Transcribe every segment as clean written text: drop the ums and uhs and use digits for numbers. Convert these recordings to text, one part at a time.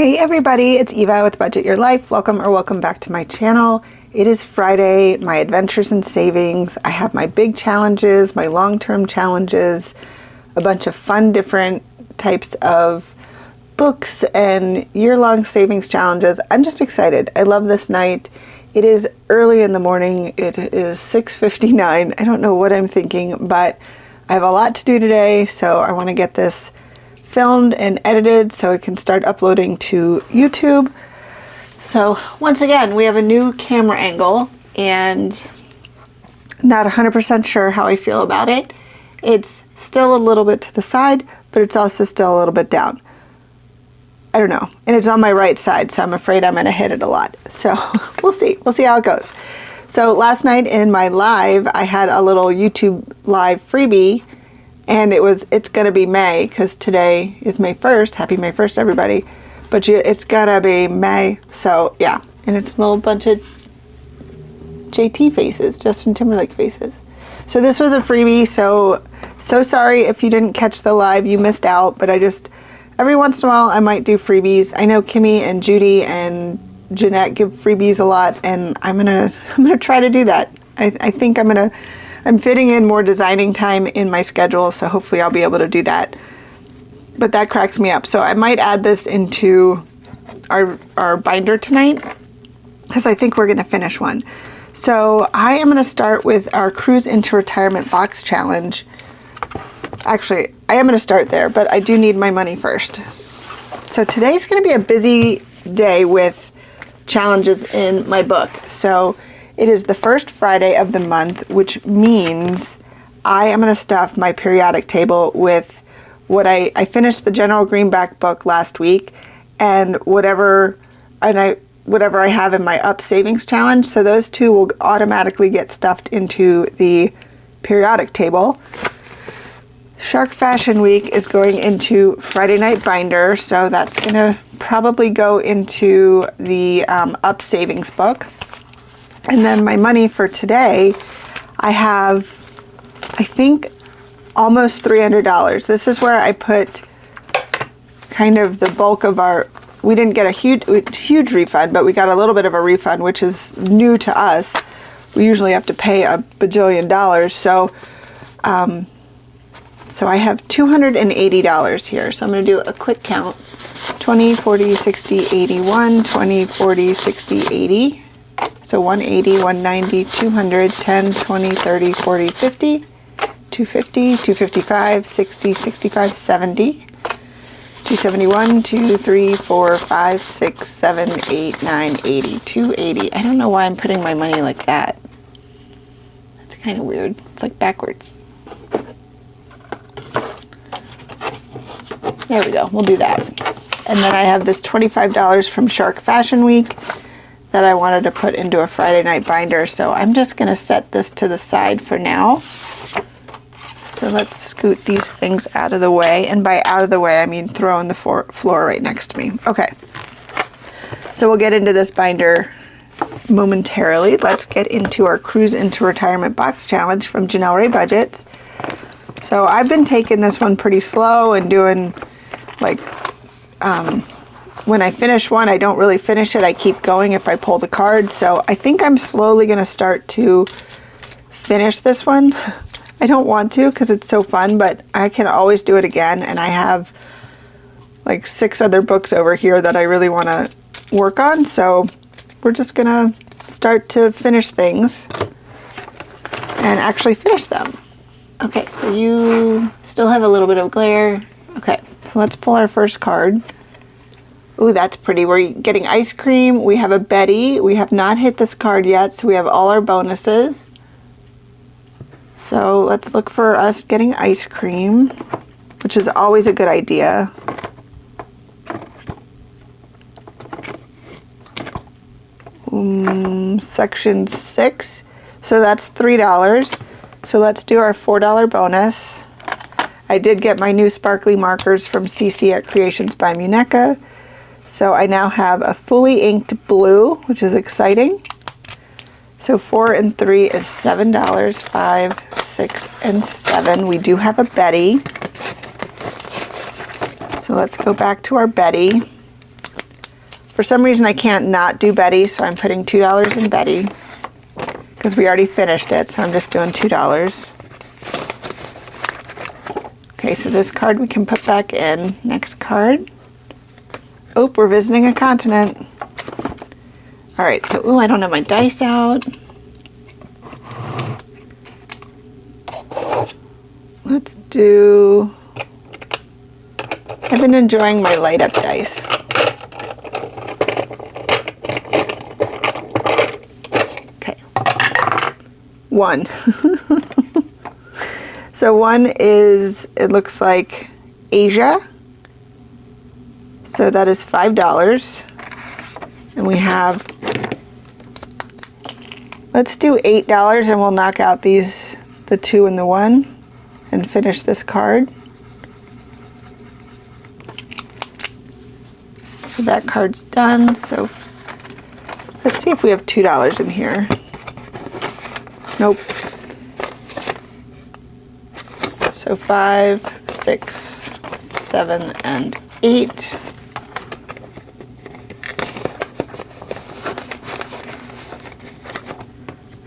Hey everybody, it's Eva with Budget Your Life. Welcome back to my channel. It is Friday, my adventures in savings. I have my big challenges, my long-term challenges, a bunch of fun different types of books and year-long savings challenges. I'm just excited. I love this night. It is early in the morning. It is 6:59. I don't know what I'm thinking, but I have a lot to do today, so I want to get this filmed and edited so I can start uploading to YouTube. So once again, we have a new camera angle and not 100% sure how I feel about it. It's still a little bit to the side, but it's also still a little bit down. I don't know. And it's on my right side, so I'm afraid I'm gonna hit it a lot. So we'll see. We'll see how it goes. So last night in my live, I had a little YouTube live freebie, and it's gonna be May, because today is May 1st. Happy May 1st, everybody. But it's gonna be May, so yeah. And it's a little bunch of JT faces, Justin Timberlake faces. So this was a freebie, so sorry if you didn't catch the live, you missed out, but every once in a while I might do freebies. I know Kimmy and Judy and Jeanette give freebies a lot, and I'm gonna try to do that. I think I'm fitting in more designing time in my schedule, so hopefully I'll be able to do that. But that cracks me up. So I might add this into our binder tonight, because I think we're gonna finish one. So I am gonna start with our Cruise into Retirement box challenge. Actually, I am gonna start there, but I do need my money first. So today's gonna be a busy day with challenges in my book. So it is the first Friday of the month, which means I am going to stuff my periodic table with what I finished the General Greenback book last week, and whatever I have in my Up Savings Challenge. So those two will automatically get stuffed into the periodic table. Shark Fashion Week is going into Friday Night Binder, so that's going to probably go into the Up Savings book. And then my money for today, I have, I think, almost $300. This is where I put kind of the bulk of we didn't get a huge refund, but we got a little bit of a refund, which is new to us. We usually have to pay a bajillion dollars. So I have $280 here. So I'm going to do a quick count. 20, 40, 60, 81, 20, 40, 60, 80. So 180, 190, 200, 10, 20, 30, 40, 50, 250, 255, 60, 65, 70, 271, 2, 3, 4, 5, 6, 7, 8, 9, 80, 280. I don't know why I'm putting my money like that. That's kind of weird. It's like backwards. There we go. We'll do that. And then I have this $25 from Shark Fashion Week that I wanted to put into a Friday Night Binder. So I'm just going to set this to the side for now. So let's scoot these things out of the way. And by out of the way, I mean throw on the floor right next to me. Okay. So we'll get into this binder momentarily. Let's get into our Cruise into Retirement box challenge from Janelle Ray Budgets. So I've been taking this one pretty slow and doing like, when I finish one, I don't really finish it. I keep going if I pull the card. So I think I'm slowly going to start to finish this one. I don't want to because it's so fun, but I can always do it again. And I have like 6 other books over here that I really want to work on. So we're just going to start to finish things and actually finish them. Okay, so you still have a little bit of glare. Okay, so let's pull our first card. Ooh, that's pretty. We're getting ice cream. We have a Betty. We have not hit this card yet, so we have all our bonuses. So let's look for us getting ice cream, which is always a good idea. Section 6. So that's $3. So let's do our $4 bonus. I did get my new sparkly markers from CC at Creationsbymuneca. So I now have a fully inked blue, which is exciting. So 4 and 3 is $7. 5, 6, and 7. We do have a Betty. So let's go back to our Betty. For some reason I can't not do Betty, so I'm putting $2 in Betty because we already finished it, so I'm just doing $2. Okay, so this card we can put back in. Next card. Oh, we're visiting a continent. All right, so, ooh, I don't have my dice out. Let's do, I've been enjoying my light up dice. Okay, 1. So 1 is, it looks like Asia. So that is $5. And we have, let's do $8 and we'll knock out these, the 2 and the 1 and finish this card. So that card's done. So let's see if we have $2 in here. Nope. So 5, 6, 7, and 8.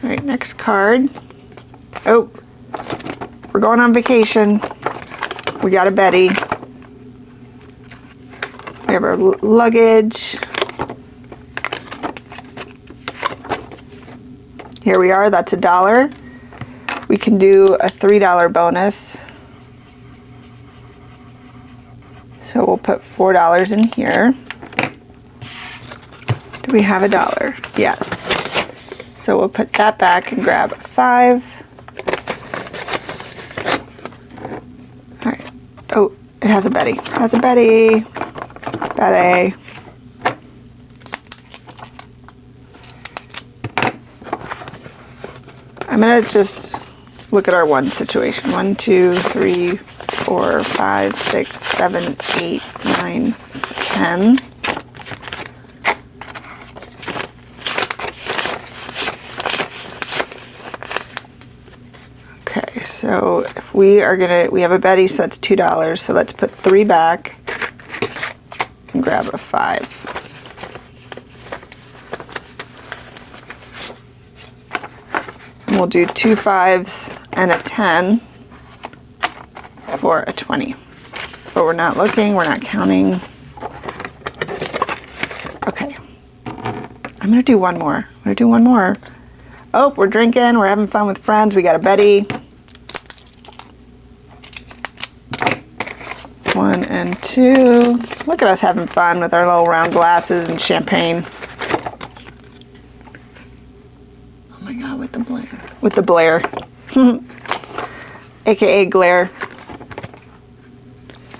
All right, next card. Oh, we're going on vacation. We got a Betty. We have our luggage. Here we are, that's $1. We can do a $3 bonus. So we'll put $4 in here. Do we have $1? Yes. So we'll put that back and grab 5. All right. Oh, it has a Betty. It has a Betty. Betty. I'm gonna just look at our 1 situation. 1, 2, 3, 4, 5, 6, 7, 8, 9, 10. Okay, so if we have a Betty, so that's $2. So let's put 3 back and grab a 5. And we'll do 2 5s and a 10 for a 20. But we're not looking, we're not counting. Okay. I'm gonna do one more. Oh, we're drinking, we're having fun with friends. We got a Betty. 1 and 2. Look at us having fun with our little round glasses and champagne. Oh my God, with the Blair. With the Blair. AKA Glare.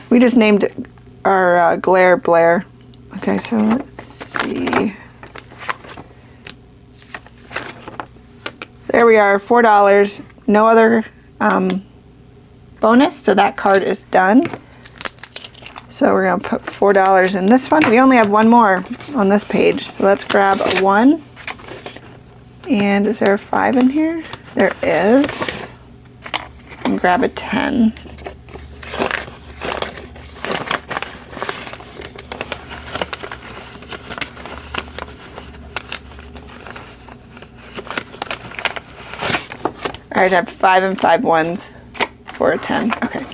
We just named our glare Blair. Okay, so let's see. There we are, $4. No other bonus, so that card is done. So we're gonna put $4 in this one. We only have 1 more on this page, so let's grab a 1. And is there a 5 in here? There is. And grab a 10. All right, I have 5 and 5 ones for a 10. Okay.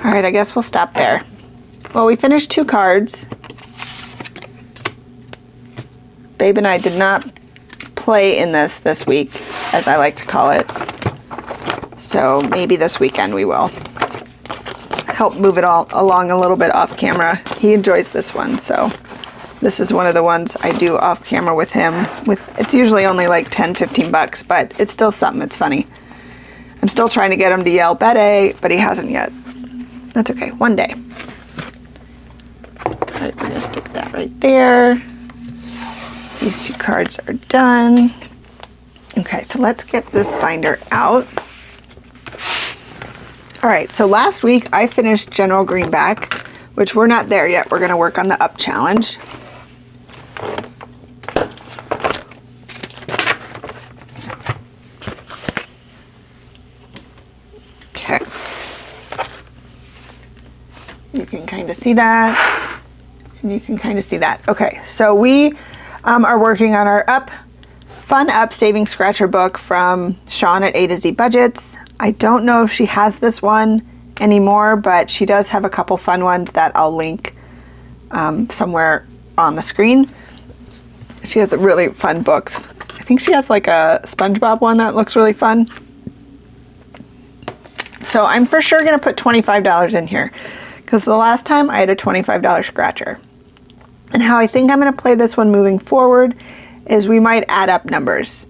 All right, I guess we'll stop there. Well, we finished 2 cards. Babe and I did not play in this week, as I like to call it. So maybe this weekend we will help move it all along a little bit off camera. He enjoys this one, so this is one of the ones I do off camera with him. It's usually only like 10, 15 bucks, but it's still something. It's funny. I'm still trying to get him to yell Betty, but he hasn't yet. That's okay, one day. All right, we're gonna stick that right there. These 2 cards are done. Okay, so let's get this binder out. All right, so last week I finished General Greenback, which we're not there yet. We're gonna work on the up challenge. Okay. You can kind of see that, and you can kind of see that. Okay, so we are working on our Fun Up Saving Scratcher book from Sean at A to Z Budgets. I don't know if she has this one anymore, but she does have a couple fun ones that I'll link somewhere on the screen. She has really fun books. I think she has like a SpongeBob one that looks really fun. So I'm for sure going to put $25 in here because the last time I had a $25 scratcher. And how I think I'm going to play this one moving forward is we might add up numbers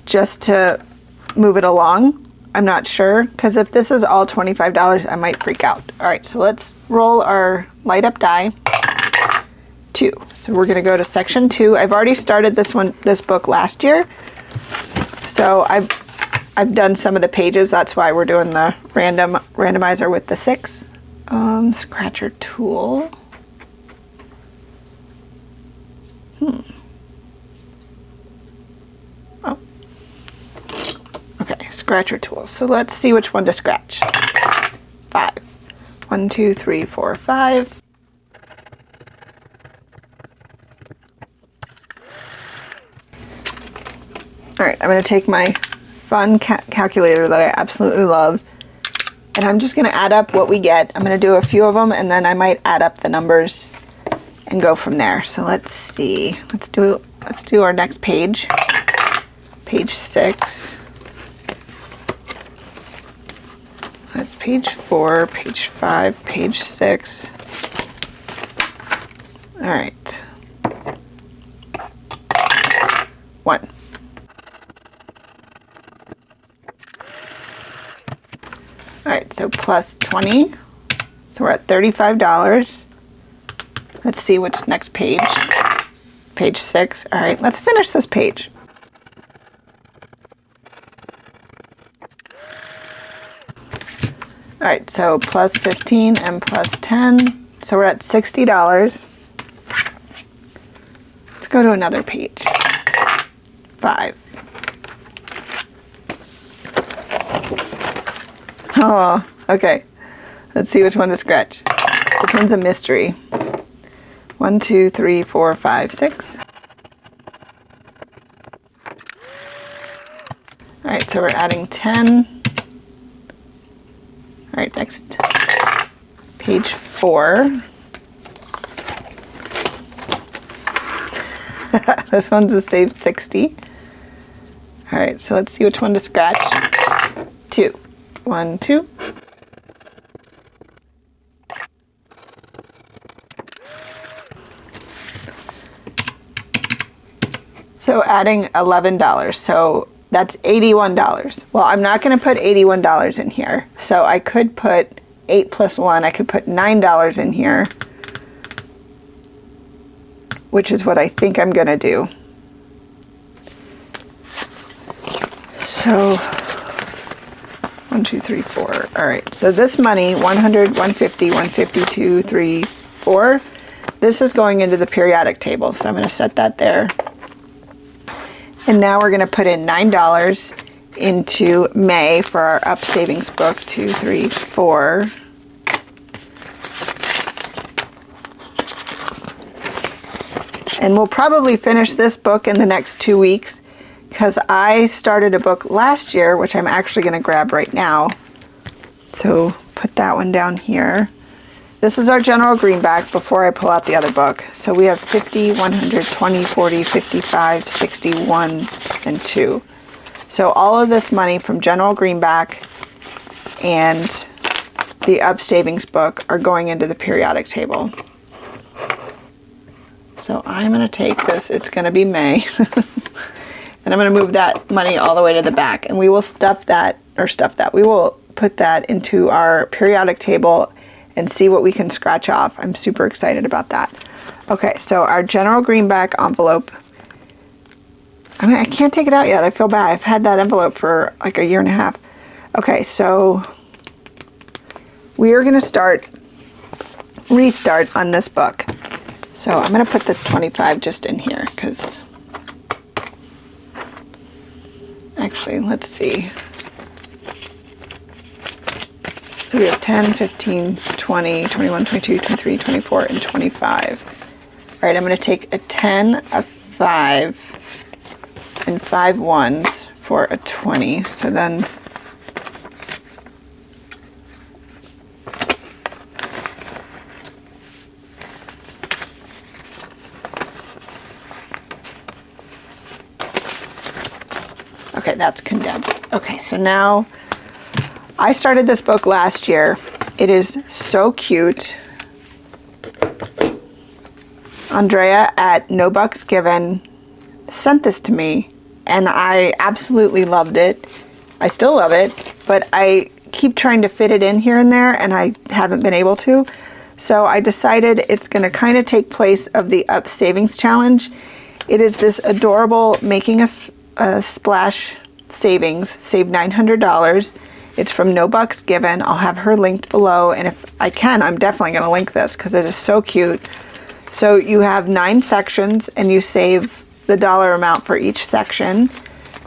just to move it along. I'm not sure, because if this is all $25, I might freak out. All right, so let's roll our light up die. 2. So we're going to go to section 2. I've already started this book last year. So I've done some of the pages. That's why we're doing the randomizer with the 6. Scratcher tool. Oh. Okay, scratcher tool. So let's see which one to scratch. 5. 1, 2, 3, 4, 5. All right, I'm going to take my fun calculator that I absolutely love, and I'm just going to add up what we get. I'm going to do a few of them, and then I might add up the numbers and go from there. So let's see. Let's do our next page. Page 6. That's page 4, page 5, page 6. All right. 1. All right, so plus 20. So we're at $35. Let's see which next page. Page 6. All right, let's finish this page. All right, so plus 15 and plus 10. So we're at $60. Let's go to another page. 5. Oh, okay. Let's see which one to scratch. This one's a mystery. 1, 2, 3, 4, 5, 6. All right, so we're adding 10. All right, next. Page 4. This one's a saved 60. All right, so let's see which one to scratch. 2. 1, 2. So adding $11. So that's $81. Well, I'm not going to put $81 in here. So I could put 8 plus 1. I could put $9 in here, which is what I think I'm going to do. So 1, 2, 3, 4. All right, so this money, 100, 150, 152, 3, 4, this is going into the periodic table. So I'm going to set that there. And now we're going to put in $9 into May for our Up Savings book. 2, 3, 4. And we'll probably finish this book in the next 2 weeks, because I started a book last year, which I'm actually going to grab right now. So put that one down here. This is our general greenback before I pull out the other book. So we have 50, 100, 20, 40, 55, 61, and 2. So all of this money from general greenback and the Up Savings book are going into the periodic table. So I'm going to take this. It's going to be May. And I'm going to move that money all the way to the back. And we will we will put that into our periodic table and see what we can scratch off. I'm super excited about that. Okay, so our general greenback envelope. I mean, I can't take it out yet. I feel bad. I've had that envelope for like a year and a half. Okay, so we are going to restart on this book. So I'm going to put this 25 just in here because actually, let's see. So we have 10, 15, 20, 21, 22, 23, 24, and 25. All right, I'm going to take a 10, a 5, and 5 ones for a 20. So then okay, that's condensed. Okay, so now I started this book last year. It is so cute. Andrea at No Bucks Given sent this to me and I absolutely loved it. I still love it, but I keep trying to fit it in here and there and I haven't been able to. So I decided it's going to kind of take place of the Up Savings Challenge. It is this adorable making a splash savings, save $900. It's from No Bucks Given. I'll have her linked below, and if I can, I'm definitely going to link this because it is so cute. So you have 9 sections and you save the dollar amount for each section.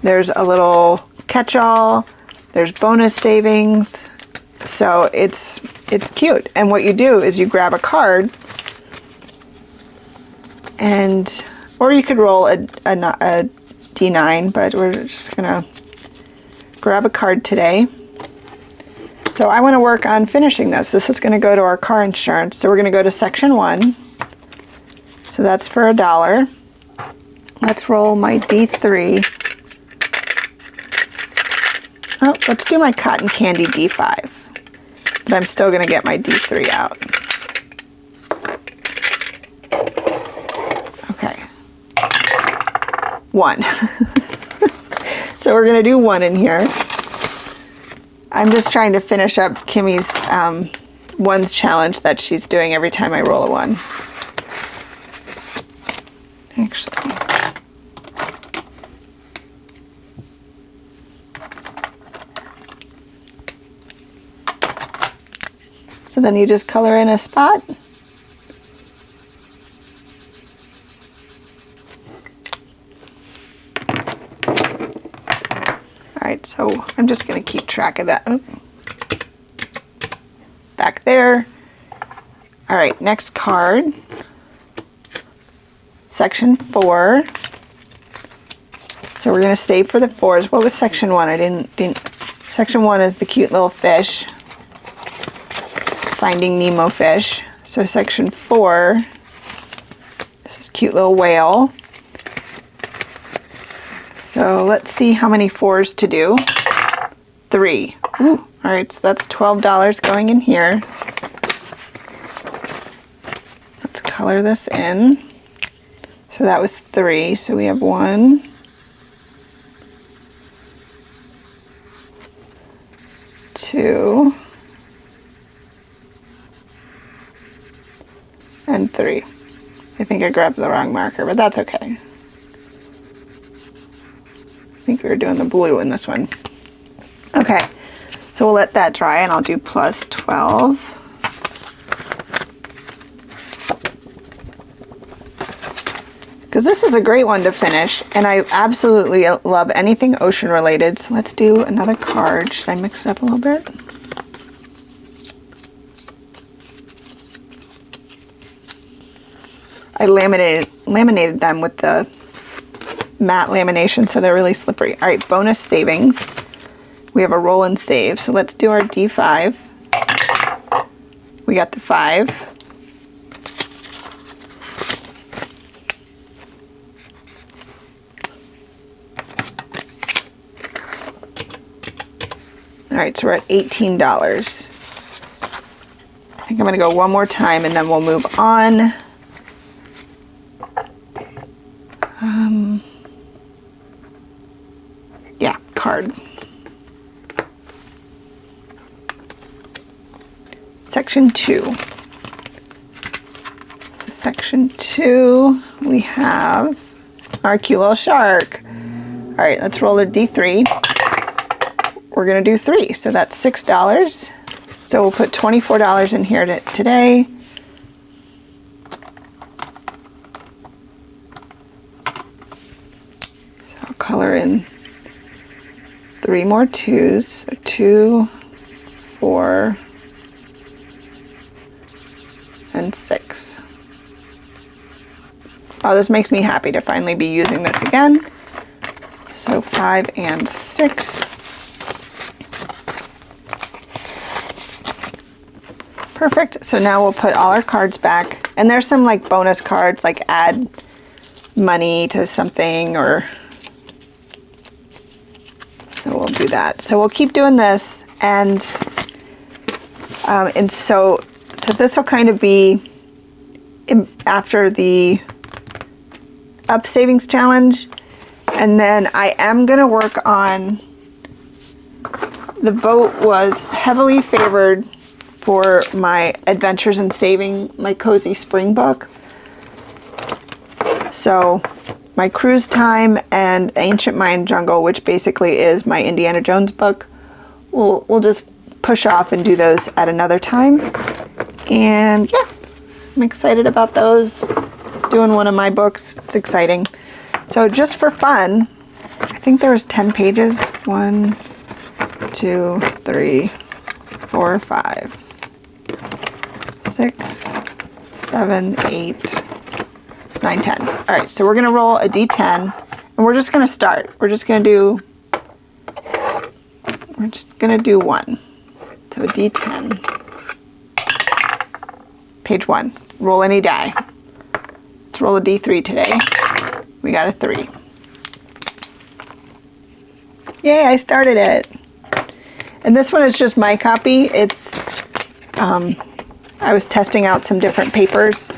There's a little catch-all, there's bonus savings. So it's cute. And what you do is you grab a card and, or you could roll a D9, but we're just gonna grab a card today. So I want to work on finishing this. This is going to go to our car insurance. So we're going to go to section 1. So that's for $1. Let's roll my D3. Oh, let's do my cotton candy D5. But I'm still going to get my D3 out. Okay. 1. So we're going to do 1 in here. I'm just trying to finish up Kimmy's ones challenge that she's doing every time I roll a 1. Actually. So then you just color in a spot. Alright, so I'm just going to keep track of that. Oh. Back there. Alright, next card. Section 4. So we're going to save for the 4s. What was section 1? I didn't. Section 1 is the cute little fish. Finding Nemo fish. So section 4, this is cute little whale. So let's see how many 4s to do. 3. Ooh, all right, so that's $12 going in here. Let's color this in. So that was 3, so we have 1, 2, and 3. I think I grabbed the wrong marker, but that's okay. I think we were doing the blue in this one. Okay, so we'll let that dry and I'll do plus 12. Because this is a great one to finish, and I absolutely love anything ocean related. So let's do another card. Should I mix it up a little bit? I laminated them with the matte lamination, so they're really slippery. All right, bonus savings. We have a roll and save. So let's do our D5. We got the 5. All right, so we're at $18. I think I'm going to go one more time and then we'll move on. Yeah, card. Section 2. So section 2, we have our cute little shark. All right, let's roll a D3. We're going to do 3, so that's $6. So we'll put $24 in here today. So I'll color in 3 more 2s. So 2, 4, and 6. Oh, this makes me happy to finally be using this again. So 5 and 6. Perfect. So now we'll put all our cards back. And there's some like bonus cards, like add money to something, or so we'll do that. So we'll keep doing this, and so this will kind of be after the up savings challenge, and then I am gonna work on, the vote was heavily favored for my Adventures in Saving, my Cozy Spring book. So my Cruise Time and Ancient Mayan Jungle, which basically is my Indiana Jones book, we'll just push off and do those at another time. And yeah, I'm excited about those. Doing one of my books, it's exciting. So just for fun, I think there was 10 pages. 1, 2, 3, 4, 5, 6, 7, 8, 9, 10. All right, so we're gonna roll a D10, and we're just gonna start. We're just gonna do 1. So a D10. Page 1. Roll any die. Let's roll a D3 today. We got a 3. Yay, I started it. And this one is just my copy. It's, I was testing out some different papers.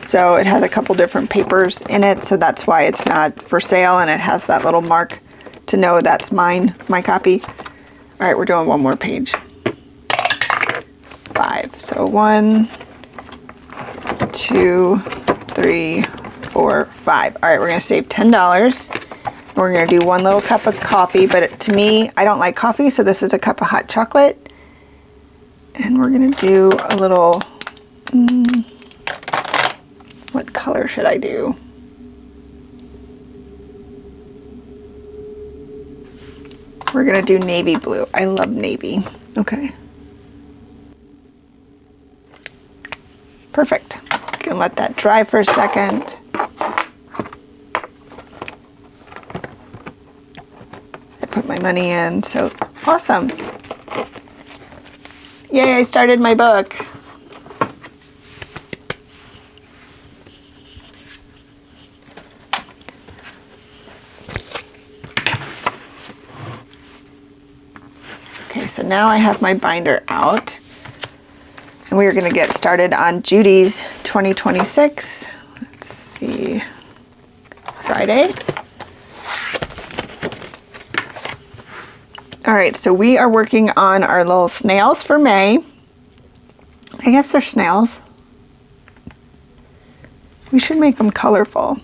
So it has a couple different papers in it. So that's why it's not for sale. And it has that little mark to know that's mine, my copy. All right, we're doing one more page. 5. So 1, 2, 3, 4, 5. All right, we're gonna save $10. We're gonna do 1 little cup of coffee, but to me, I don't like coffee, so this is a cup of hot chocolate. And we're gonna do a little, what color should I do? We're gonna do navy blue. I love navy. Okay. Perfect. You can let that dry for a second. I put my money in, so awesome. Yay, I started my book. Okay, so now I have my binder out. And we are going to get started on Judy's 2026. Let's see, Friday. All right, so we are working on our little snails for May. I guess they're snails. We should make them colorful.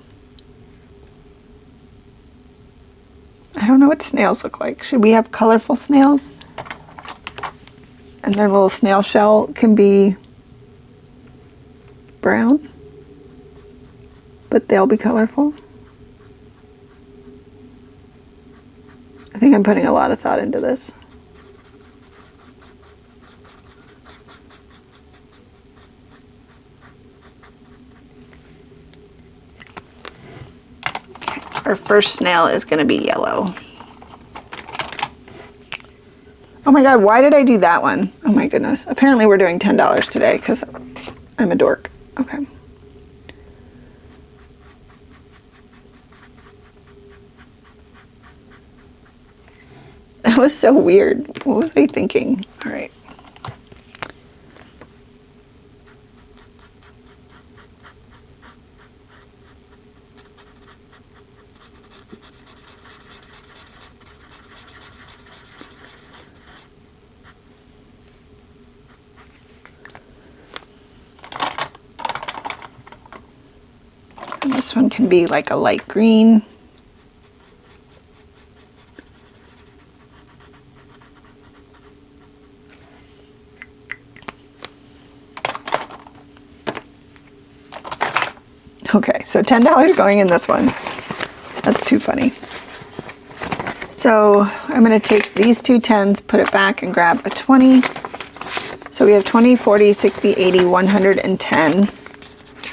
I don't know what snails look like. Should we have colorful snails? And their little snail shell can be brown, but they'll be colorful. I think I'm putting a lot of thought into this. Okay, our first snail is going to be yellow. Oh my god, why did I do that one? Oh my goodness. Apparently we're doing $10 today because I'm a dork. Okay. That was so weird. What was I thinking? All right. And this one can be like a light green. Okay, so $10 going in this one. That's too funny. So I'm going to take these two 10s, put it back, and grab a 20. So So we have 20, 40, 60, 80, 110. And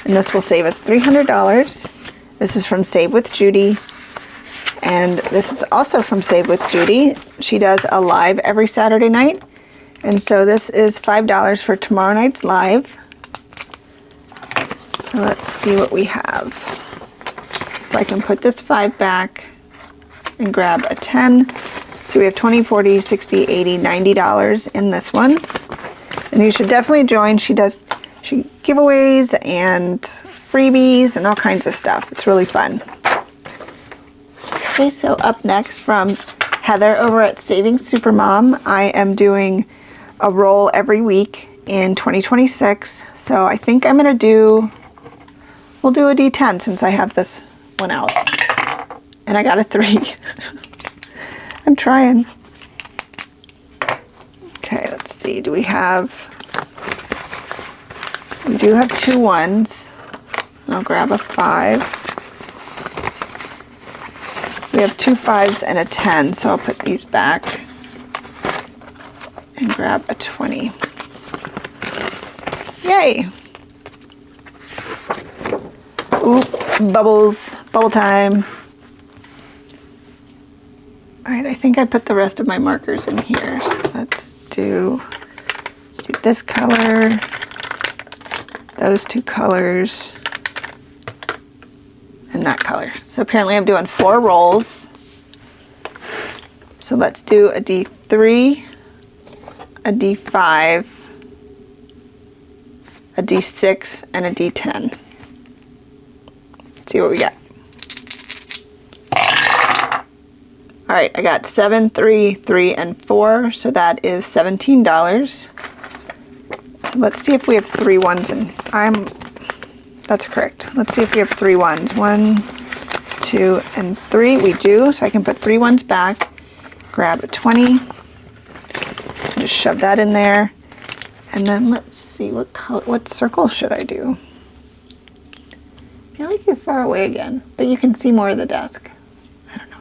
this will save us $300. This is from Save with Judy. And this is also from Save with Judy. She does a live every Saturday night. And so this is $5 for tomorrow night's live. So let's see what we have. So I can put this 5 back and grab a 10. So we have 20, 40, 60, 80, $90 in this one. And you should definitely join. She giveaways and freebies and all kinds of stuff. It's really fun. Okay, so up next from Heather over at Saving Supermom, I am doing a roll every week in 2026. So I think I'm gonna we'll do a D10 since I have this one out. And I got a 3. I'm trying. Okay, let's see. We do have 2 1s. I'll grab a 5. We have 2 5s and a 10, so I'll put these back and grab a 20. Yay! Ooh, bubbles, bubble time. All right, I think I put the rest of my markers in here. So let's do this color, those 2 colors, and that color. So apparently I'm doing 4 rolls. So let's do a D3, a D5, a D6, and a D10. Let's see what we got. All right, I got 7, 3, 3, and 4, so that is $17. So let's see if we have 3 1s in. That's correct. Let's see if we have 3 1s. 1, 2, and 3. We do, so I can put 3 1s back. Grab a 20. Just shove that in there. And then let's see, what circle should I do? I feel like you're far away again, but you can see more of the desk. I don't know.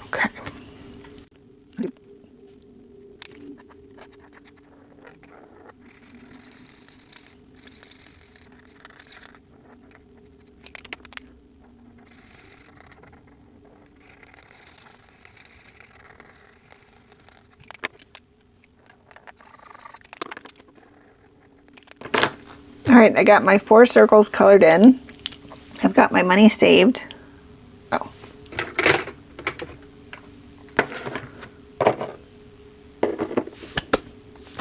Okay. All right, I got my 4 circles colored in. I've got my money saved. Oh.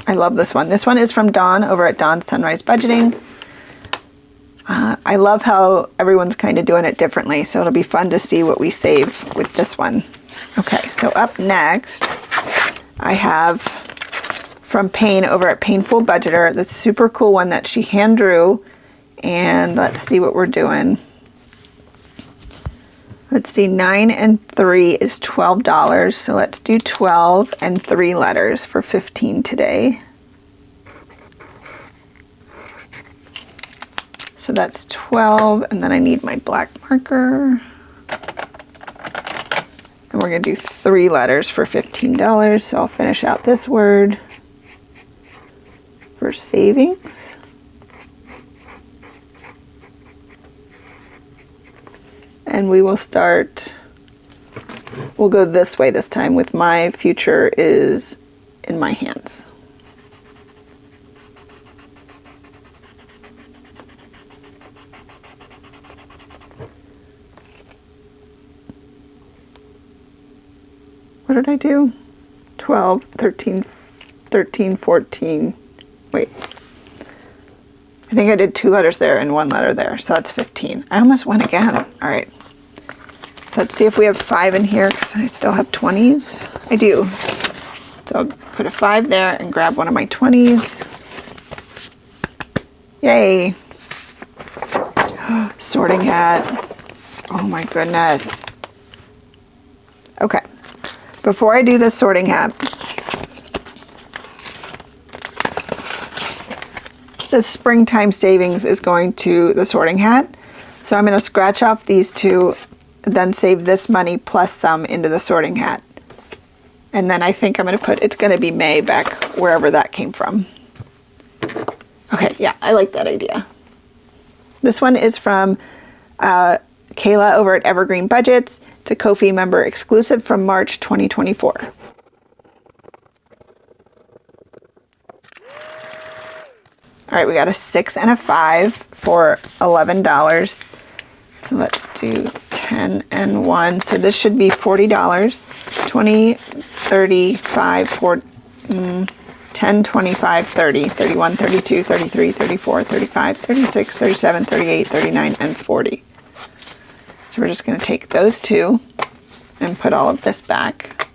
I love this one. This one is from Dawn over at Dawn's Sunrise Budgeting. I love how everyone's kind of doing it differently, so it'll be fun to see what we save with this one. Okay, so up next, I have from Payne over at Painful Budgeter, the super cool one that she hand drew. And let's see what we're doing. Let's see, 9 and 3 is $12. So let's do 12 and 3 letters for 15 today. So that's 12, and then I need my black marker. And we're gonna do 3 letters for $15. So I'll finish out this word for savings. And we will start, we'll go this way this time with my future is in my hands. What did I do? 12, 13, 14. Wait. I think I did 2 letters there and 1 letter there, so that's 15. I almost went again. All right. Let's see if we have 5 in here because I still have 20s. I do. So I'll put a 5 there and grab one of my 20s. Yay. Sorting hat. Oh my goodness. Okay. Before I do this sorting hat, the springtime savings is going to the sorting hat. So I'm going to scratch off these 2 then save this money plus some into the sorting hat. And then I think I'm going to put, it's going to be May back wherever that came from. Okay, yeah, I like that idea. This one is from Kayla over at Evergreen Budgets. It's a Ko-fi member exclusive from March 2024. All right, we got a 6 and a 5 for $11. So let's do 10 and 1. So this should be $40. 20, 30, 5, 4, 10, 25, 30, 31, 32, 33, 34, 35, 36, 37, 38, 39, and 40. So we're just going to take those two and put all of this back.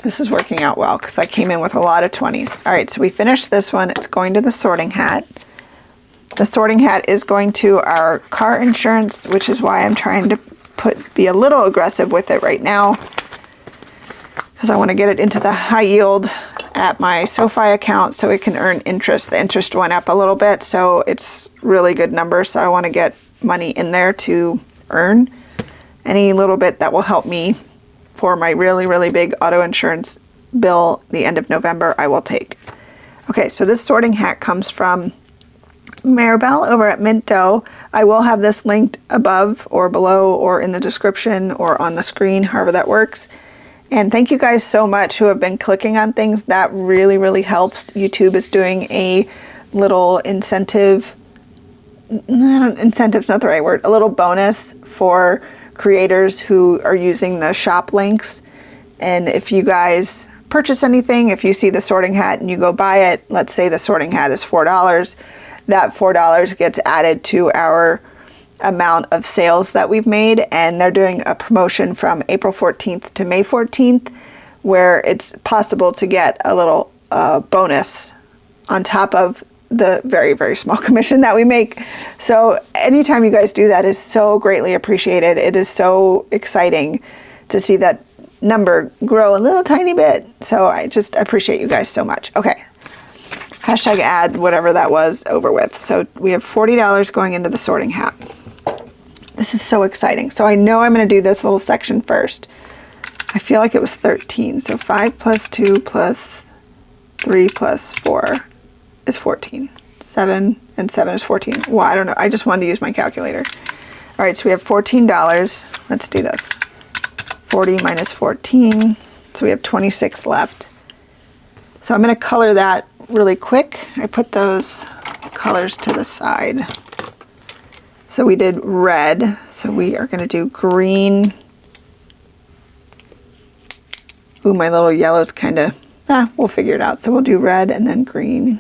This is working out well because I came in with a lot of 20s. All right, so we finished this one. It's going to the sorting hat. The sorting hat is going to our car insurance, which is why I'm trying to be a little aggressive with it right now, because I want to get it into the high yield at my SoFi account so it can earn interest. The interest went up a little bit, so it's really good numbers. So I want to get money in there to earn any little bit that will help me for my really, really big auto insurance bill the end of November. I will take. Okay, so this sorting hat comes from Maribel over at Minto. I will have this linked above or below or in the description or on the screen, however that works. And thank you guys so much who have been clicking on things. That really, really helps. YouTube is doing a little incentive. Incentive's not the right word. A little bonus for creators who are using the shop links. And if you guys purchase anything, if you see the sorting hat and you go buy it, let's say the sorting hat is $4, that $4 gets added to our amount of sales that we've made. And they're doing a promotion from April 14th to May 14th where it's possible to get a little bonus on top of the very, very small commission that we make. So anytime you guys do that is so greatly appreciated. It is so exciting to see that number grow a little tiny bit. So I just appreciate you guys so much. Okay. Hashtag add whatever that was over with. So we have $40 going into the sorting hat. This is so exciting. So I know I'm going to do this little section first. I feel like it was 13. So 5 plus 2 plus 3 plus 4 is 14. 7 and 7 is 14. Well, I don't know. I just wanted to use my calculator. All right, so we have $14. Let's do this. 40 minus 14. So we have 26 left. So I'm going to color that really quick. I put those colors to the side. So we did red. So we are going to do green. Ooh, my little yellow's kind of, we'll figure it out. So we'll do red and then green.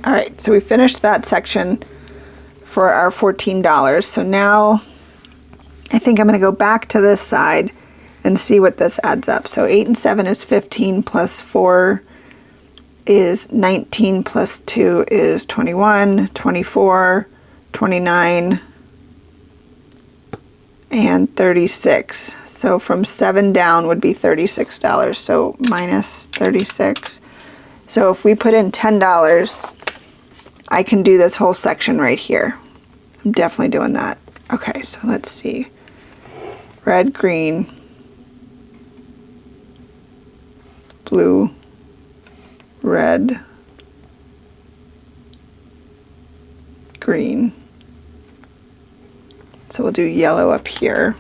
All right, so we finished that section for our $14. So now I think I'm going to go back to this side and see what this adds up. So 8 and 7 is 15 plus 4 is 19 plus 2 is 21, 24, 29, and 36. So from 7 down would be $36. So minus 36. So if we put in $10, I can do this whole section right here. I'm definitely doing that. Okay, so let's see. Red, green, blue, red, green. So we'll do yellow up here.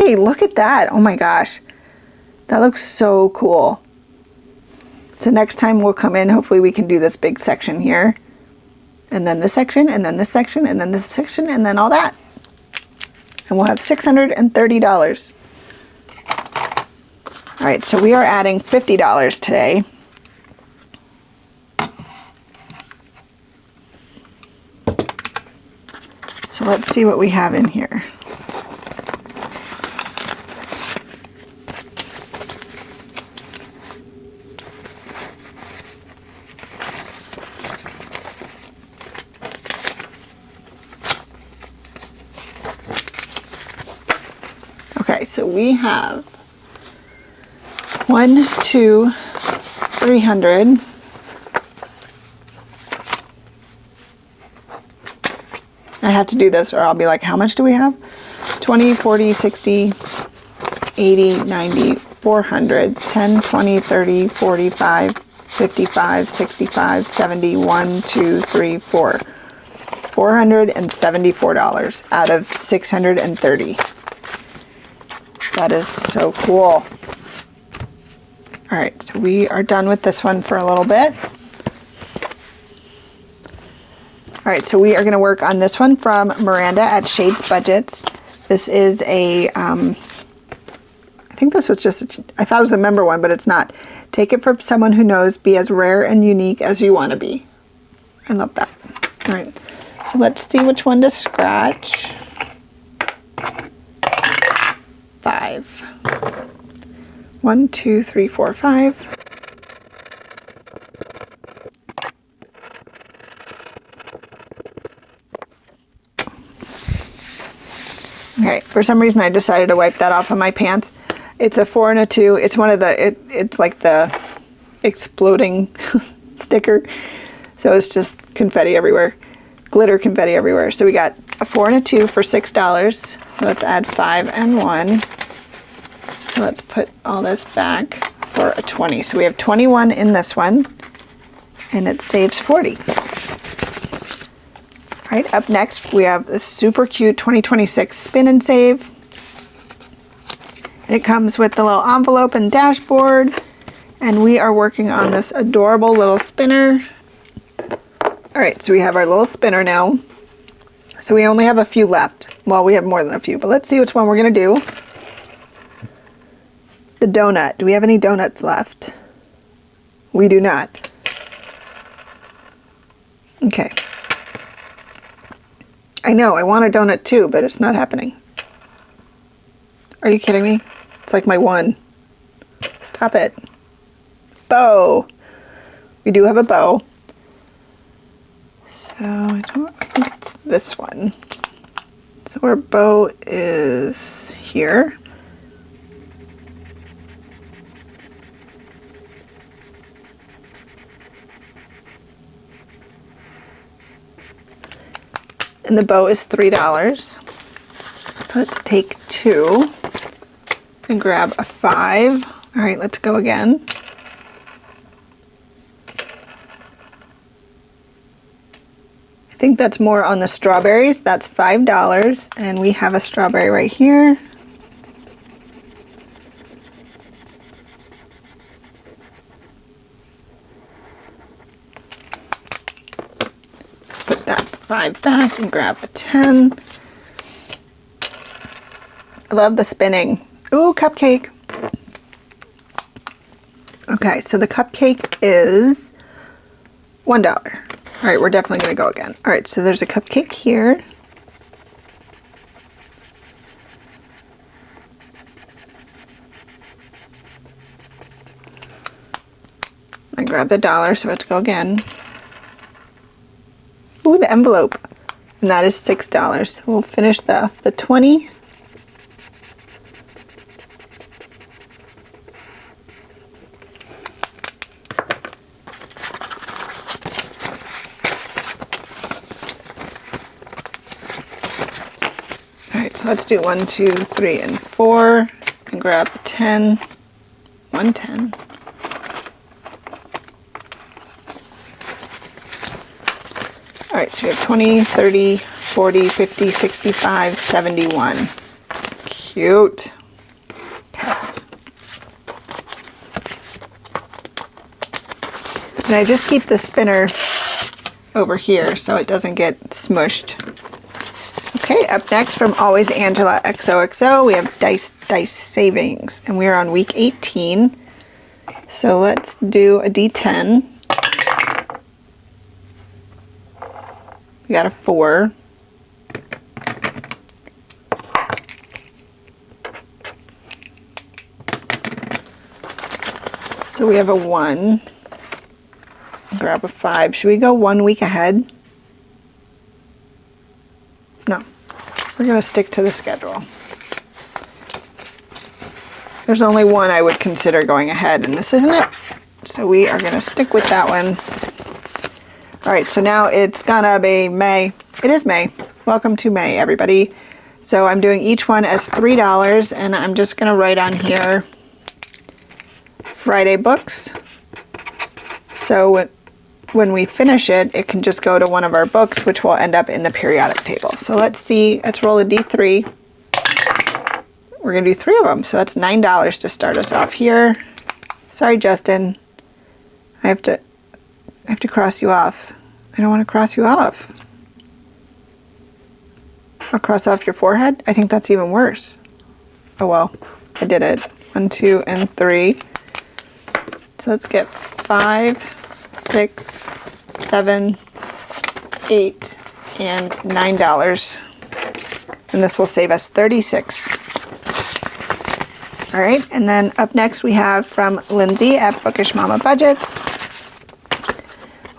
Hey, look at that. Oh my gosh. That looks so cool. So next time we'll come in, hopefully we can do this big section here. And then this section, and then this section, and then this section, and then all that. And we'll have $630. All right, so we are adding $50 today. So let's see what we have in here. Okay, so we have 1, 2, 300. I have to do this or I'll be like, how much do we have? 20, 40, 60, 80, 90, 400, 10, 20, 30, 45, 55, 65, 70, 1, 2, 3, 4. $474 out of 630. That is so cool. All right, so we are done with this one for a little bit. All right, so we are going to work on this one from Miranda at Shades Budgets. This is a, I think this was just, I thought it was a member one, but it's not. Take it from someone who knows, be as rare and unique as you want to be. I love that. All right, so let's see which one to scratch. 5. 1, 2, 3, 4, 5. Okay, for some reason I decided to wipe that off of my pants. It's a 4 and a 2. It's one of the, it's like the exploding sticker. So it's just confetti everywhere. Glitter confetti everywhere. So we got a 4 and a 2 for $6. So let's add 5 and 1. So let's put all this back for a 20. So we have 21 in this one. And it saves 40. All right, up next we have this super cute 2026 spin and save. It comes with the little envelope and dashboard, and we are working on this adorable little spinner. All right, so we have our little spinner now. So we only have a few left. Well, we have more than a few, but let's see which one we're gonna do. The donut. Do we have any donuts left? We do not. Okay. I know, I want a donut too, but it's not happening. Are you kidding me? It's like my one. Stop it. Bow. We do have a bow. So I think it's this one. So our bow is here. And the bow is $3. So let's take 2 and grab a 5. All right, let's go again. I think that's more on the strawberries. That's $5, and we have a strawberry right here. Put that 5 back and grab a 10. I love the spinning. Ooh, cupcake. Okay, so the cupcake is $1. All right, we're definitely going to go again. All right, so there's a cupcake here. I grabbed the $1, so let's go again. Ooh, the envelope. And that is $6. So we'll finish the 20. So let's do 1, 2, 3, and 4, and grab a 10, 110. All right, so we have 20, 30, 40, 50, 65, 71. cute. Okay. And I just keep the spinner over here so it doesn't get smushed. Okay, up next from Always Angela XOXO, we have Dice Savings, and we are on week 18. So let's do a D10. We got a 4. So we have a 1. Grab a 5. Should we go 1 week ahead? No. We're going to stick to the schedule. There's only one I would consider going ahead, and this isn't it. So we are going to stick with that one. All right, so now it's gonna be May. It is May. Welcome to May, everybody. So I'm doing each one as $3, and I'm just gonna write on here Friday books. So when we finish it, it can just go to one of our books, which will end up in the periodic table. So let's see, let's roll a D3. We're gonna do 3 of them, so that's $9 to start us off here. Sorry, Justin. I have to cross you off. I don't want to cross you off. I'll cross off your forehead? I think that's even worse. Oh well, I did it. 1, 2, and 3. So let's get 5, 6, 7, 8, and $9. And this will save us $36. All right, and then up next we have from Lindsay at Bookish Mama Budgets.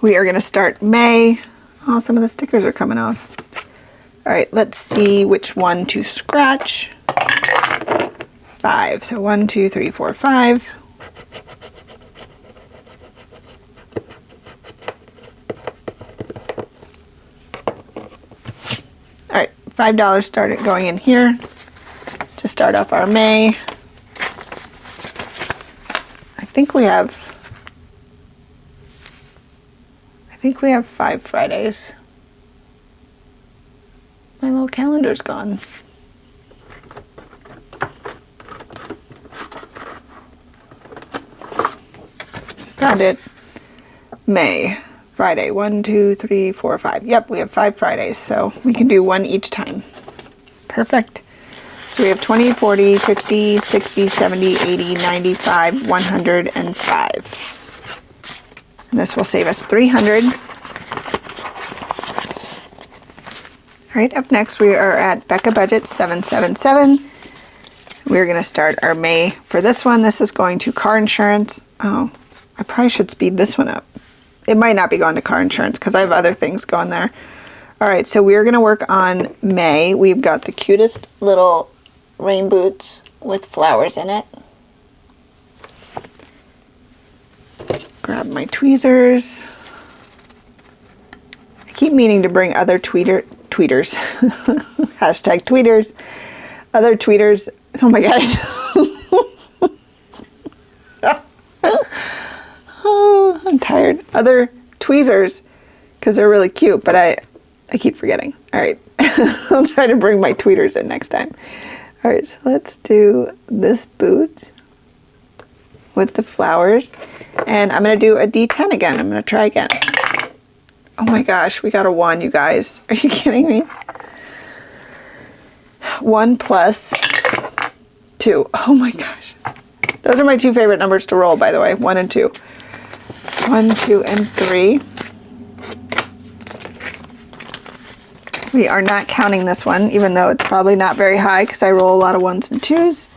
We are going to start May. Oh, some of the stickers are coming off. All right, let's see which one to scratch. 5. So 1, 2, 3, 4, 5. All right, $5 started going in here to start off our May. I think we have 5 Fridays. My little calendar's gone. Found it. May. Friday. 1, 2, 3, 4, 5. Yep, we have 5 Fridays, so we can do one each time. Perfect. So we have 20, 40, 50, 60, 70, 80, 95, 105. And this will save us $300. All right, up next we are at Becca Budget 777. We're going to start our May for this one. This is going to car insurance. Oh, I probably should speed this one up. It might not be going to car insurance because I have other things going there. All right, so we're going to work on May. We've got the cutest little rain boots with flowers in it. Grab my tweezers. I keep meaning to bring other tweeters. Hashtag tweeters. Other tweeters. Oh my gosh. Oh, I'm tired. Other tweezers, because they're really cute, but I keep forgetting. All right. I'll try to bring my tweeters in next time. All right, so let's do this boot with the flowers. And I'm going to do a D10 again. I'm going to try again. Oh my gosh, we got a 1, you guys. Are you kidding me? 1 plus 2. Oh my gosh. Those are my 2 favorite numbers to roll, by the way. 1 and 2. 1, 2, and 3. We are not counting this one, even though it's probably not very high because I roll a lot of 1s and 2s.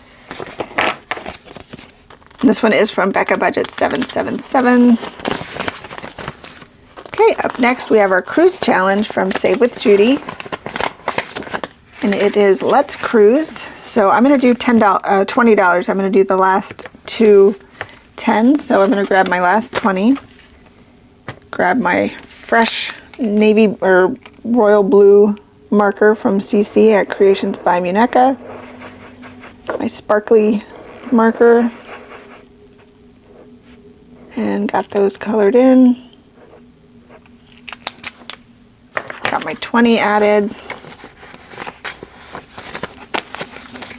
This one is from Becca Budget 777. Okay, up next we have our cruise challenge from Save with Judy. And it is Let's Cruise. So I'm going to do $20. I'm going to do the last 2 10s. So I'm going to grab my last 20. Grab my fresh navy or royal blue marker from CC at Creationsbymuneca. My sparkly marker. And got those colored in. Got my 20 added.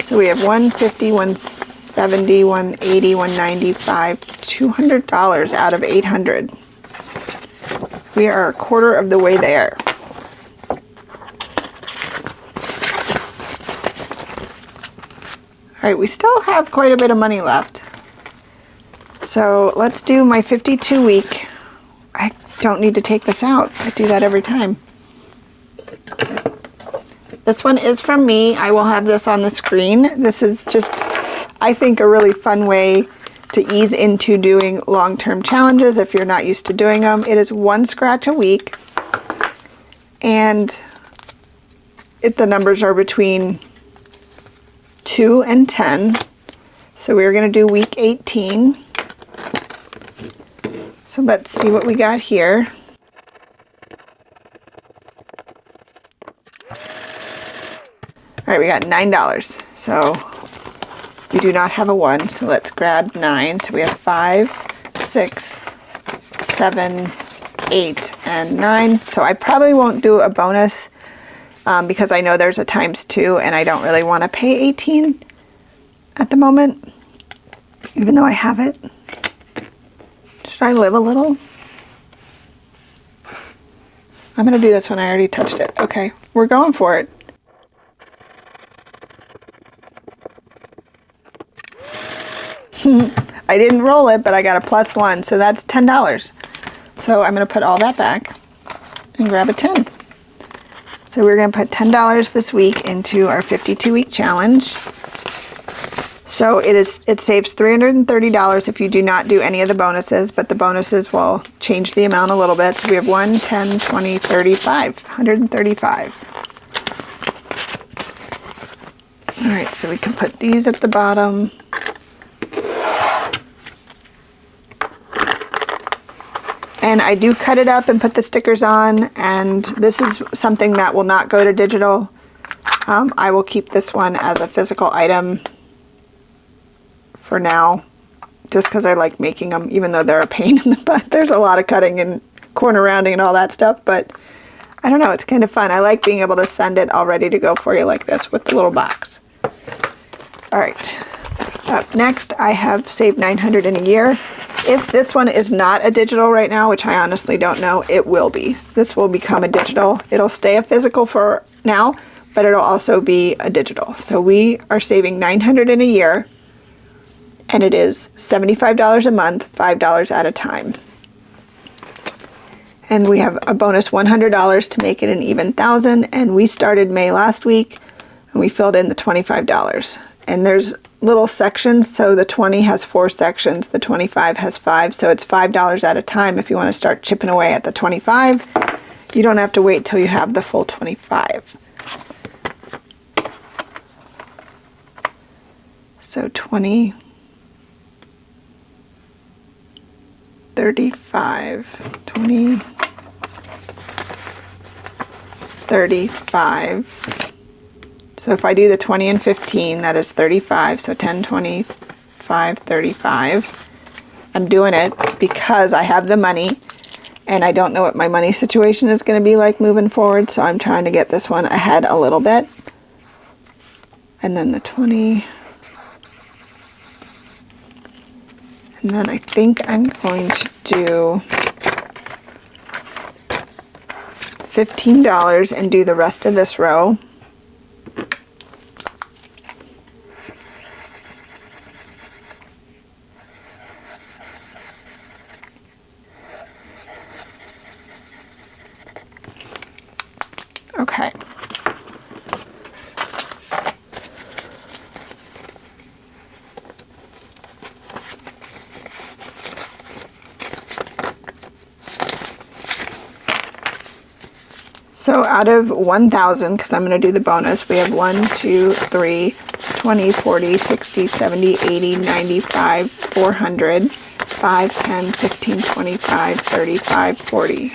So So we have $150, $170, $180, $195, $200 out of $800. We are a quarter of the way there. All right, we still have quite a bit of money left. So let's do my 52 week. I don't need to take this out. I do that every time. This one is from me. I will have this on the screen. This is just, I think, a really fun way to ease into doing long-term challenges if you're not used to doing them. It is 1 scratch a week, and the numbers are between 2 and 10. So we're going to do week 18. So let's see what we got here. All right, we got $9. So we do not have a 1, so let's grab 9. So we have 5, 6, 7, 8, and 9. So I probably won't do a bonus because I know there's a ×2 and I don't really want to pay 18 at the moment, even though I have it. Should I live a little? I'm going to do this one. I already touched it. Okay, we're going for it. I didn't roll it, but I got a +1, so that's $10. So I'm going to put all that back and grab a 10. So we're going to put $10 this week into our 52-week challenge. So it saves $330 if you do not do any of the bonuses, but the bonuses will change the amount a little bit. So we have 1, 10, 20, 35, $135. All right, so we can put these at the bottom. And I do cut it up and put the stickers on, and this is something that will not go to digital. I will keep this one as a physical item for now, just because I like making them, even though they're a pain in the butt. There's a lot of cutting and corner rounding and all that stuff, but I don't know, it's kind of fun. I like being able to send it all ready to go for you like this with the little box. All right, up next I have saved $900 in a year. If this one is not a digital right now, which I honestly don't know, it will be. This will become a digital. It'll stay a physical for now, but it'll also be a digital. So we are saving $900 in a year, and it is $75 a month, $5 at a time. And we have a bonus $100 to make it an even 1,000, and we started May last week, and we filled in the $25. And there's little sections, so the 20 has 4 sections, the 25 has 5, so it's $5 at a time if you want to start chipping away at the 25. You don't have to wait till you have the full 25. So 20, 35, 20, 35. So if I do the 20 and 15, that is 35. So 10, 25, 35. I'm doing it because I have the money and I don't know what my money situation is going to be like moving forward. So I'm trying to get this one ahead a little bit. And then the 20. And then I think I'm going to do $15 and do the rest of this row. Okay. So out of 1,000, because I'm going to do the bonus, we have 1, 2, 3, 20, 40, 60, 70, 80, 95, 400, 5, 10, 15, 25, 35, 40.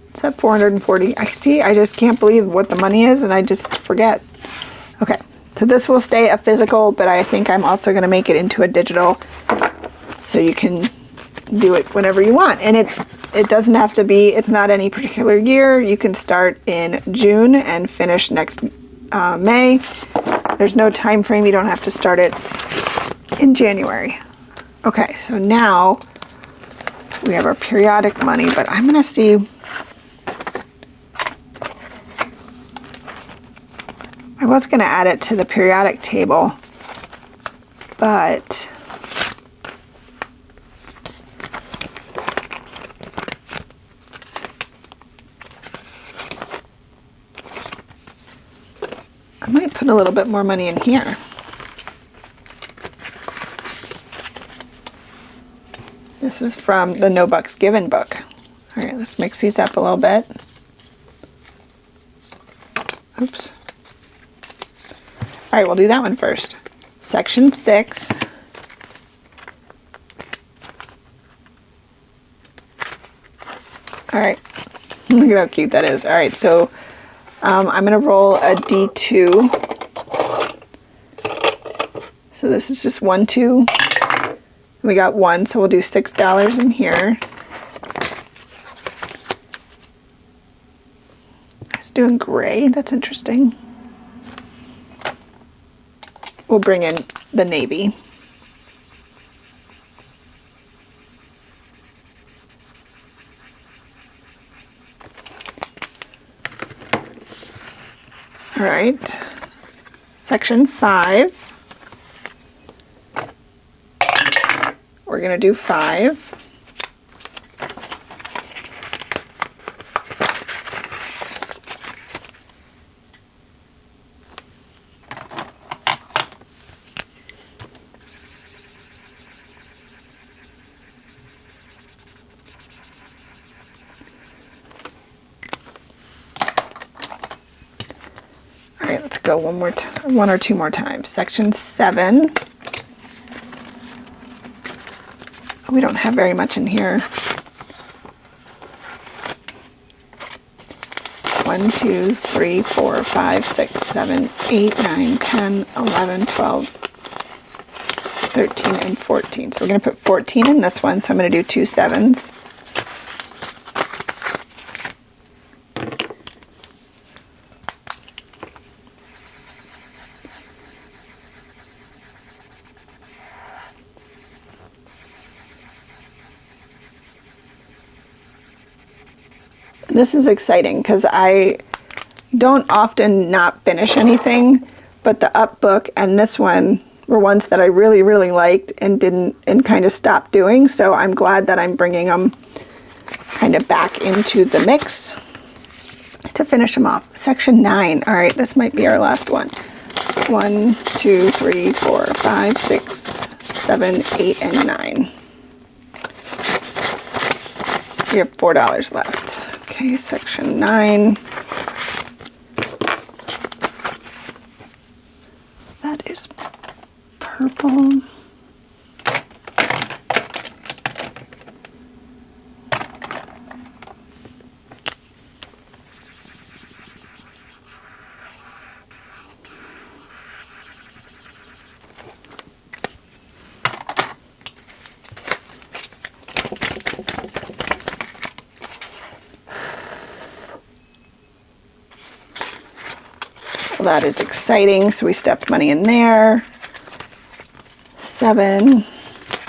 It's at 440. I just can't believe what the money is, and I just forget. Okay. So this will stay a physical, but I think I'm also going to make it into a digital so you can do it whenever you want. And it doesn't have to be, it's not any particular year. You can start in June and finish next May. There's no time frame. You don't have to start it in January. Okay, so now we have our periodic money, but I'm going to see. I was going to add it to the periodic table, but I might put a little bit more money in here. This is from the No Bucks Given book. All right, let's mix these up a little bit. Oops. All right, we'll do that one first. Section 6. All right, look at how cute that is. All right, so I'm going to roll a D2. So this is just 1, 2. We got 1, so we'll do $6 in here. It's doing gray. That's interesting. We'll bring in the navy. All right, section 5. We're going to do 5. All right, let's go one or two more times. Section 7. We don't have very much in here. 1, 2, 3, 4, 5, 6, 7, 8, 9, 10, 11, 12, 13, and 14. So we're going to put 14 in this one, so I'm going to do 2 7s. This is exciting because I don't often not finish anything, but the Up book and this one were ones that I really, really liked and kind of stopped doing. So I'm glad that I'm bringing them kind of back into the mix to finish them off. Section 9. All right, this might be our last one. 1, 2, 3, 4, 5, 6, 7, 8, and 9. We have $4 left. Okay, section 9. That is purple. That is exciting. So we stuffed money in there. 7.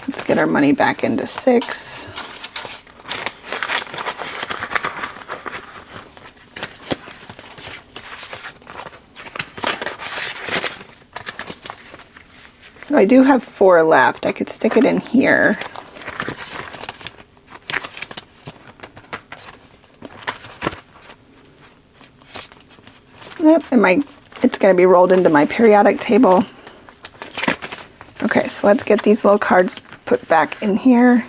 Let's get our money back into 6. So I do have 4 left. I could stick it in here. Yep, it's going to be rolled into my periodic table. Okay, so let's get these little cards put back in here.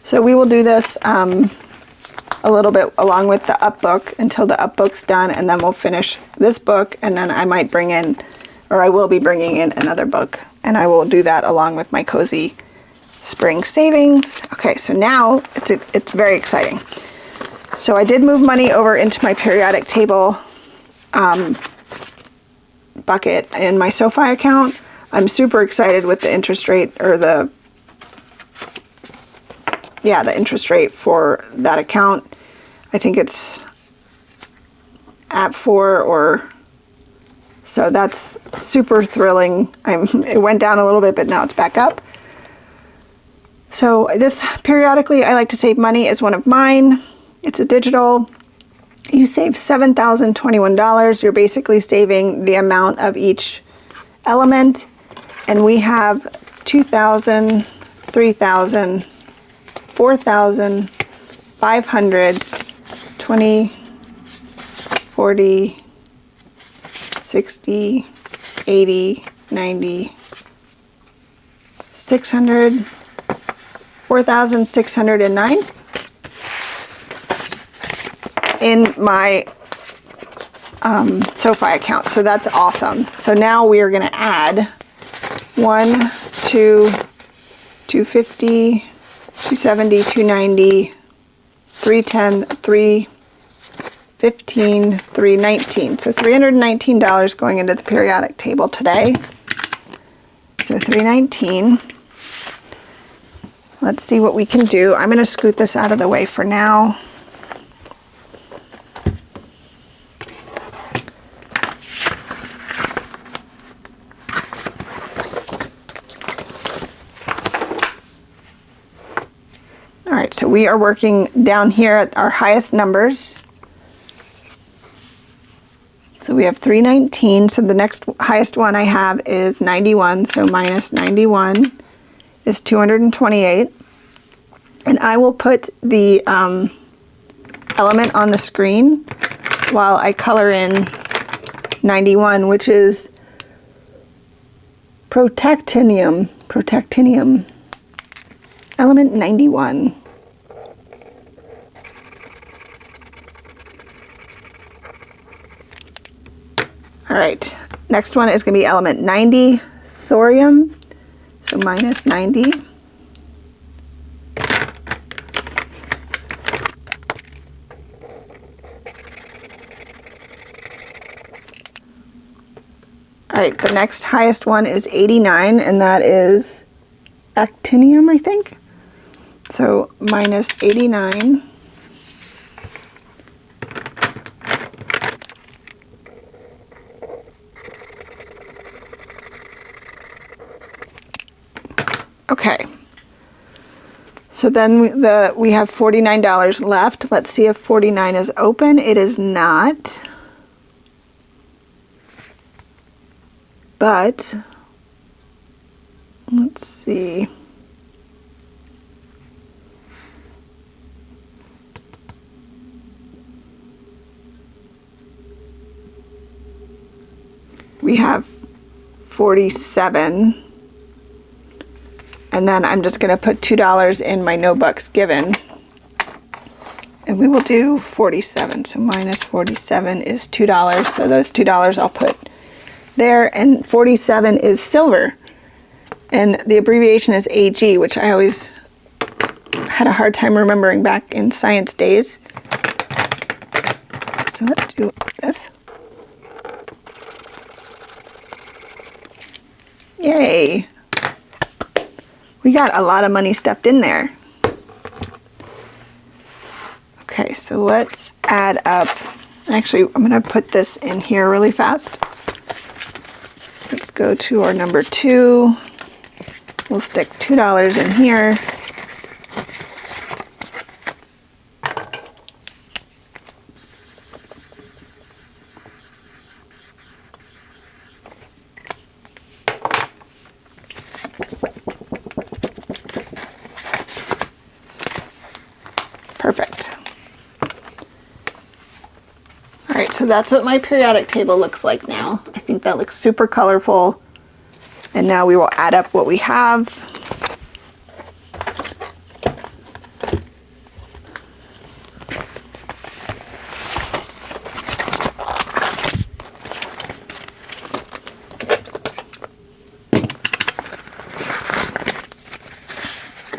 So we will do this a little bit along with the Up book until the Up book's done, and then we'll finish this book, and then I might bring in, or I will be bringing in another book, and I will do that along with my Cozy Spring Savings. Okay, so now it's very exciting. So I did move money over into my periodic table by bucket in my SoFi account. I'm super excited with the interest rate, or the interest rate for that account. I think it's at 4 or so. That's super thrilling. It went down a little bit, but now it's back up. So this periodically I like to save money is one of mine. It's a digital. You save $7,021. You're basically saving the amount of each element. And we have 2,000, 3,000, 4,000, 500, 20, 40, 60, 80, 90, 600, 4,609 in my SoFi account. So that's awesome. So now we are going to add 1, 2, 250, 270, 290, 310, 315, 319. So $319 going into the periodic table today. So 319. Let's see what we can do. I'm going to scoot this out of the way for now. All right, so we are working down here at our highest numbers. So we have 319. So the next highest one I have is 91. So minus 91 is 228. And I will put the element on the screen while I color in 91, which is protactinium. Protactinium. Element 91. All right, next one is going to be element 90, thorium. So minus 90. All right, the next highest one is 89, and that is actinium, I think. So minus 89. Okay, so then we have $49 left. Let's see if 49 is open. It is not, but let's see. We have 47. And then I'm just going to put $2 in my no bucks given. And we will do 47. So minus 47 is $2. So those $2 I'll put there. And 47 is silver. And the abbreviation is AG, which I always had a hard time remembering back in science days. So let's do this. Yay. We got a lot of money stuffed in there. Okay, so let's add up. Actually, I'm going to put this in here really fast. Let's go to our number 2. We'll stick $2 in here. Perfect. All right, so that's what my periodic table looks like now. I think that looks super colorful. And now we will add up what we have.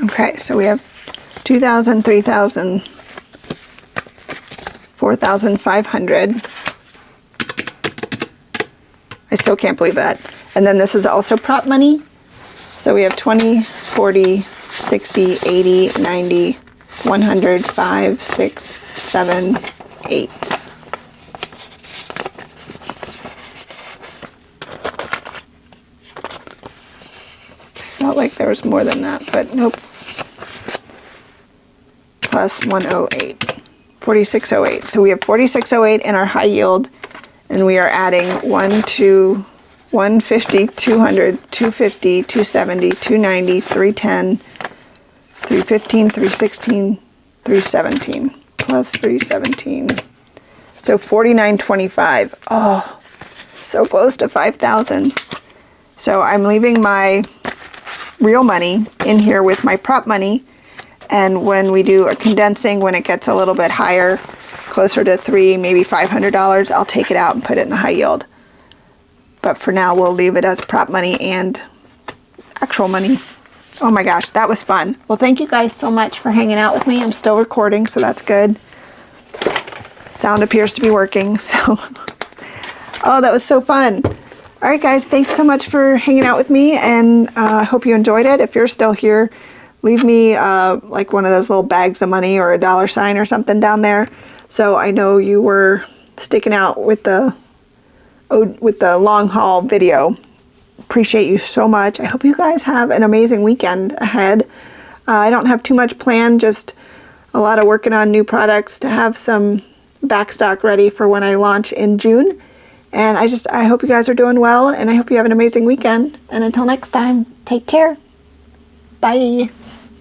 Okay, so we have 2,000, 3,000, 4,500. I still can't believe that. And then this is also prop money. So we have 20, 40, 60, 80, 90, 100, 5, 6, 7, 8. Felt like there was more than that, but nope. Plus 108. 4608. So we have 4608 in our high yield, and we are adding 150, 200, 250, 270, 290, 310, 315, 316, 317, plus 317. So 4925. Oh, so close to 5,000. So I'm leaving my real money in here with my prop money. And when we do a condensing, when it gets a little bit higher, closer to $300, maybe $500, I'll take it out and put it in the high yield. But for now, we'll leave it as prop money and actual money. Oh my gosh, that was fun. Well, thank you guys so much for hanging out with me. I'm still recording, so that's good. Sound appears to be working, so. Oh, that was so fun. All right, guys, thanks so much for hanging out with me, and I hope you enjoyed it. If you're still here, leave me like one of those little bags of money or a $sign or something down there, so I know you were sticking out with the long haul video. Appreciate you so much. I hope you guys have an amazing weekend ahead. I don't have too much planned, just a lot of working on new products to have some backstock ready for when I launch in June. And I hope you guys are doing well, and I hope you have an amazing weekend. And until next time, take care. Bye.